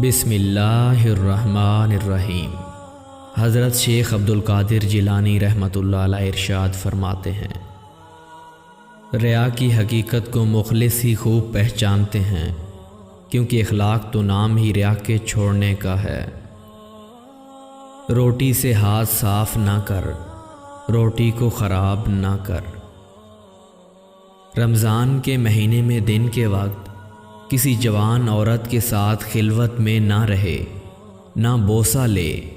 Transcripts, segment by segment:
बिस्मिल्लाहिर्रहमानिर्रहीम। हज़रत शेख अब्दुल कादिर जिलानी रहमतुल्लाह अलैह इरशाद फरमाते हैं, रिया की हकीकत को मुखलिस ही खूब पहचानते हैं, क्योंकि इखलाक तो नाम ही रिया के छोड़ने का है। रोटी से हाथ साफ ना कर, रोटी को ख़राब ना कर। रमज़ान के महीने में दिन के वक्त किसी जवान औरत के साथ खिलवत में ना रहे, ना बोसा ले,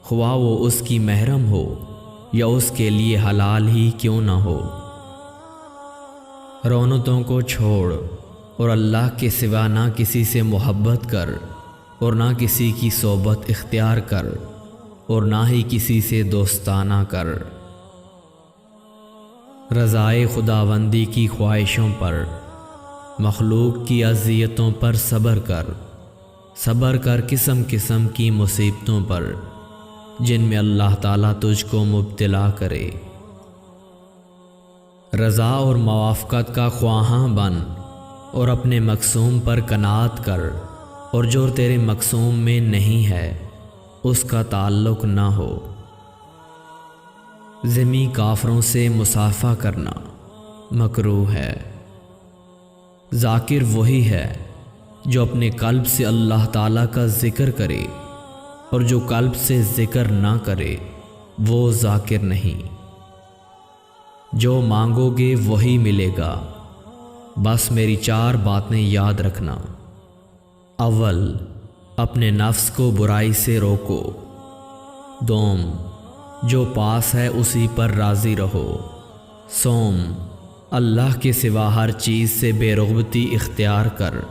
ख्वाह वो उसकी महरम हो या उसके लिए हलाल ही क्यों ना हो। रौनतों को छोड़ और अल्लाह के सिवा ना किसी से मोहब्बत कर और ना किसी की सोबत इख्तियार कर और ना ही किसी से दोस्ताना कर। रज़ाए खुदावंदी की ख्वाहिशों पर, मखलूक की अज़ियतों पर सब्र कर किस्म किस्म की मुसीबतों पर, जिनमें अल्लाह ताला तुझको मुब्तला करे। रज़ा और मवाफ़क़त का ख्वाहां बन और अपने मकसूम पर कनात कर, और जो तेरे मकसूम में नहीं है उसका ताल्लुक़ ना हो। ज़िमी काफ़रों से मुसाफ़ा करना मकरूह है। ज़ाकिर वही है जो अपने कल्ब से अल्लाह ताला का ज़िक्र करे, और जो कल्ब से ज़िक्र ना करे वो ज़ाकिर नहीं। जो मांगोगे वही मिलेगा, बस मेरी 4 बातें याद रखना। अव्वल, अपने नफ्स को बुराई से रोको। दोम, जो पास है उसी पर राज़ी रहो। सोम, अल्लाह के सिवा हर चीज़ से बेरुग़बती इख्तियार कर।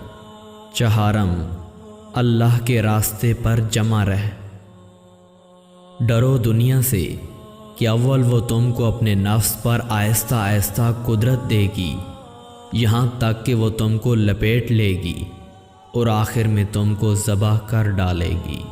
चहारम, अल्लाह के रास्ते पर जमा रह। डरो दुनिया से कि अव्वल वो तुमको अपने नफ्स पर आहिस्ता आहिस्ता कुदरत देगी, यहाँ तक कि वो तुमको लपेट लेगी और आखिर में तुमको ज़बह कर डालेगी।